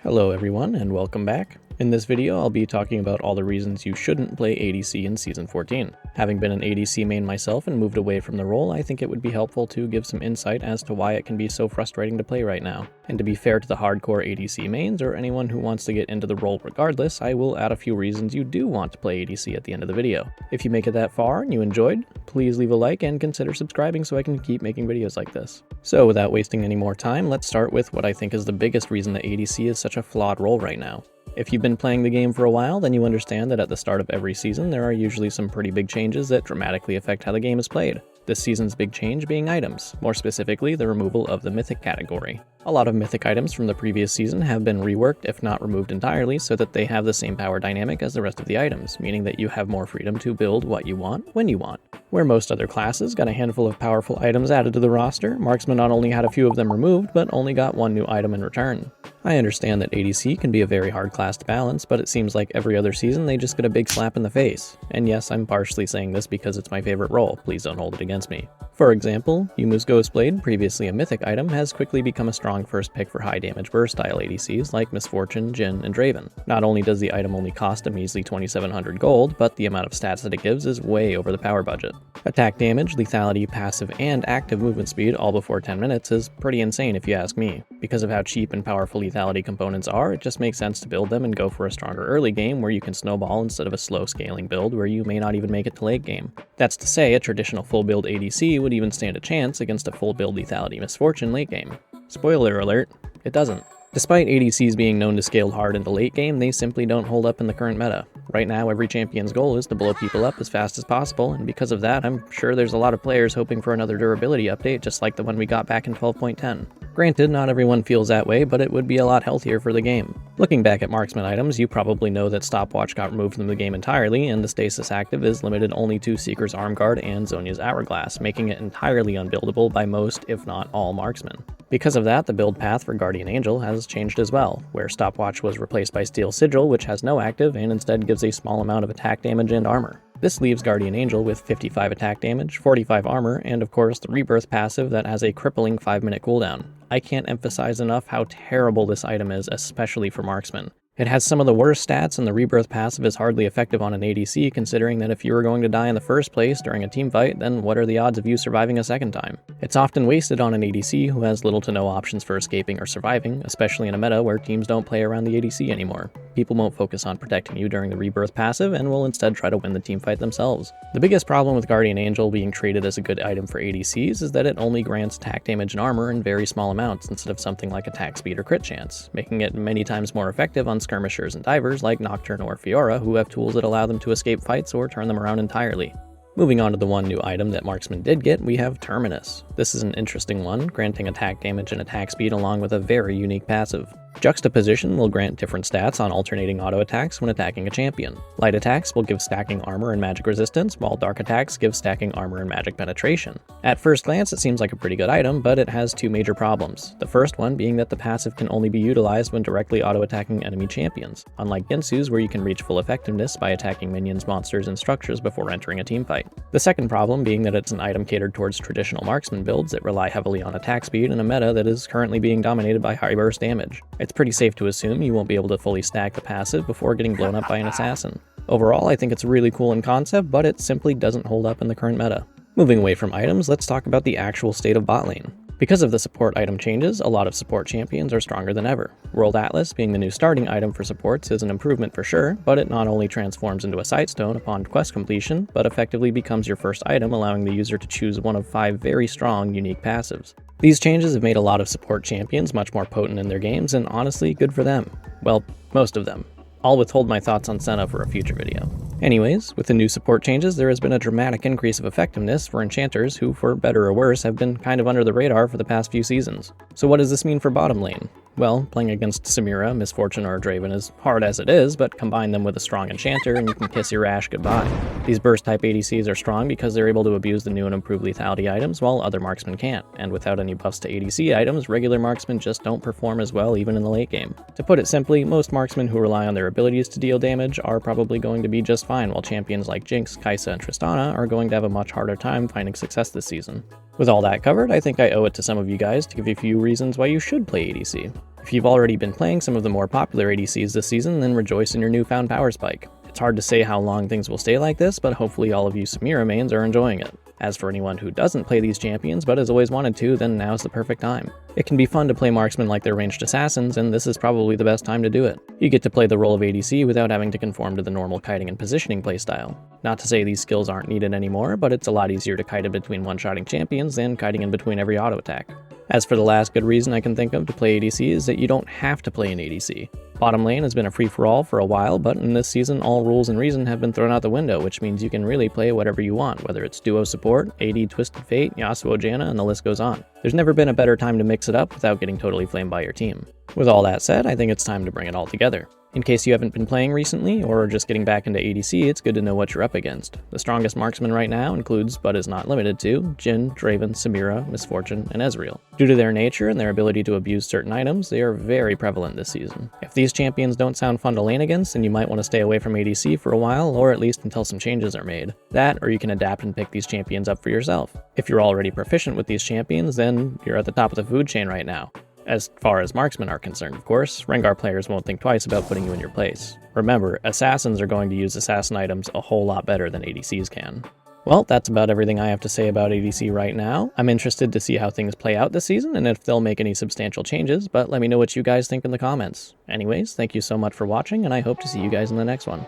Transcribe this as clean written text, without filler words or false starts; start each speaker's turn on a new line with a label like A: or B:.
A: Hello everyone and welcome back. In this video I'll be talking about all the reasons you shouldn't play ADC in Season 14. Having been an ADC main myself and moved away from the role, I think it would be helpful to give some insight as to why it can be so frustrating to play right now. And to be fair to the hardcore ADC mains or anyone who wants to get into the role regardless, I will add a few reasons you do want to play ADC at the end of the video. If you make it that far and you enjoyed, please leave a like and consider subscribing so I can keep making videos like this. So without wasting any more time, let's start with what I think is the biggest reason that ADC is such a flawed role right now. If you've been playing the game for a while, then you understand that at the start of every season there are usually some pretty big changes that dramatically affect how the game is played. This season's big change being items, more specifically the removal of the mythic category. A lot of mythic items from the previous season have been reworked, if not removed entirely, so that they have the same power dynamic as the rest of the items, meaning that you have more freedom to build what you want, when you want. Where most other classes got a handful of powerful items added to the roster, Marksmen not only had a few of them removed, but only got one new item in return. I understand that ADC can be a very hard class to balance, but it seems like every other season they just get a big slap in the face. And yes, I'm partially saying this because it's my favorite role, please don't hold it against me. For example, Yumu's Ghostblade, previously a mythic item, has quickly become a strong first pick for high damage burst style ADCs like Misfortune, Jhin, and Draven. Not only does the item only cost a measly 2700 gold, but the amount of stats that it gives is way over the power budget. Attack damage, lethality, passive, and active movement speed all before 10 minutes is pretty insane if you ask me. Because of how cheap and powerful lethality components are, it just makes sense to build them and go for a stronger early game where you can snowball instead of a slow scaling build where you may not even make it to late game. That's to say, a traditional full build ADC would even stand a chance against a full build lethality Misfortune late game. Spoiler alert, it doesn't. Despite ADCs being known to scale hard into late game, they simply don't hold up in the current meta. Right now, every champion's goal is to blow people up as fast as possible, and because of that, I'm sure there's a lot of players hoping for another durability update just like the one we got back in 12.10. Granted, not everyone feels that way, but it would be a lot healthier for the game. Looking back at Marksman items, you probably know that Stopwatch got removed from the game entirely, and the stasis active is limited only to Seeker's Arm Guard and Zhonya's Hourglass, making it entirely unbuildable by most, if not all, Marksmen. Because of that, the build path for Guardian Angel has changed as well, where Stopwatch was replaced by Steel Sigil, which has no active and instead gives a small amount of attack damage and armor. This leaves Guardian Angel with 55 attack damage, 45 armor, and of course the Rebirth passive that has a crippling 5-minute cooldown. I can't emphasize enough how terrible this item is, especially for Marksmen. It has some of the worst stats, and the Rebirth passive is hardly effective on an ADC, considering that if you were going to die in the first place during a teamfight, then what are the odds of you surviving a second time? It's often wasted on an ADC who has little to no options for escaping or surviving, especially in a meta where teams don't play around the ADC anymore. People won't focus on protecting you during the Rebirth passive and will instead try to win the teamfight themselves. The biggest problem with Guardian Angel being treated as a good item for ADCs is that it only grants attack damage and armor in very small amounts instead of something like attack speed or crit chance, making it many times more effective on skirmishers and divers like Nocturne or Fiora who have tools that allow them to escape fights or turn them around entirely. Moving on to the one new item that Marksmen did get, we have Terminus. This is an interesting one, granting attack damage and attack speed along with a very unique passive. Juxtaposition will grant different stats on alternating auto attacks when attacking a champion. Light attacks will give stacking armor and magic resistance, while dark attacks give stacking armor and magic penetration. At first glance, it seems like a pretty good item, but it has two major problems. The first one being that the passive can only be utilized when directly auto-attacking enemy champions, unlike Ginsu's where you can reach full effectiveness by attacking minions, monsters, and structures before entering a teamfight. The second problem being that it's an item catered towards traditional marksman builds that rely heavily on attack speed in a meta that is currently being dominated by high burst damage. It's pretty safe to assume you won't be able to fully stack the passive before getting blown up by an assassin. Overall, I think it's really cool in concept, but it simply doesn't hold up in the current meta. Moving away from items, let's talk about the actual state of bot lane. Because of the support item changes, a lot of support champions are stronger than ever. World Atlas, being the new starting item for supports, is an improvement for sure, but it not only transforms into a sightstone upon quest completion, but effectively becomes your first item, allowing the user to choose one of 5 very strong, unique passives. These changes have made a lot of support champions much more potent in their games, and honestly, good for them. Well, most of them. I'll withhold my thoughts on Senna for a future video. Anyways, with the new support changes, there has been a dramatic increase of effectiveness for enchanters who, for better or worse, have been kind of under the radar for the past few seasons. So what does this mean for bottom lane? Well, playing against Samira, Misfortune, or Draven is hard as it is, but combine them with a strong enchanter and you can kiss your Ash goodbye. These burst-type ADCs are strong because they're able to abuse the new and improved lethality items while other marksmen can't, and without any buffs to ADC items, regular marksmen just don't perform as well even in the late game. To put it simply, most marksmen who rely on their abilities to deal damage are probably going to be just fine, while champions like Jinx, Kai'Sa, and Tristana are going to have a much harder time finding success this season. With all that covered, I think I owe it to some of you guys to give you a few reasons why you should play ADC. If you've already been playing some of the more popular ADCs this season, then rejoice in your newfound power spike. It's hard to say how long things will stay like this, but hopefully all of you Samira mains are enjoying it. As for anyone who doesn't play these champions but has always wanted to, then now's the perfect time. It can be fun to play marksmen like they're ranged assassins, and this is probably the best time to do it. You get to play the role of ADC without having to conform to the normal kiting and positioning playstyle. Not to say these skills aren't needed anymore, but it's a lot easier to kite in between one-shotting champions than kiting in between every auto attack. As for the last good reason I can think of to play ADC is that you don't have to play an ADC. Bottom lane has been a free-for-all for a while, but in this season all rules and reason have been thrown out the window, which means you can really play whatever you want, whether it's duo support, AD Twisted Fate, Yasuo Janna, and the list goes on. There's never been a better time to mix it up without getting totally flamed by your team. With all that said, I think it's time to bring it all together. In case you haven't been playing recently, or are just getting back into ADC, it's good to know what you're up against. The strongest marksman right now includes, but is not limited to, Jhin, Draven, Samira, Misfortune, and Ezreal. Due to their nature and their ability to abuse certain items, they are very prevalent this season. If these champions don't sound fun to lane against, then you might want to stay away from ADC for a while, or at least until some changes are made. That, or you can adapt and pick these champions up for yourself. If you're already proficient with these champions, then you're at the top of the food chain right now. As far as marksmen are concerned, of course, Rengar players won't think twice about putting you in your place. Remember, assassins are going to use assassin items a whole lot better than ADCs can. Well, that's about everything I have to say about ADC right now. I'm interested to see how things play out this season and if they'll make any substantial changes, but let me know what you guys think in the comments. Anyways, thank you so much for watching, and I hope to see you guys in the next one.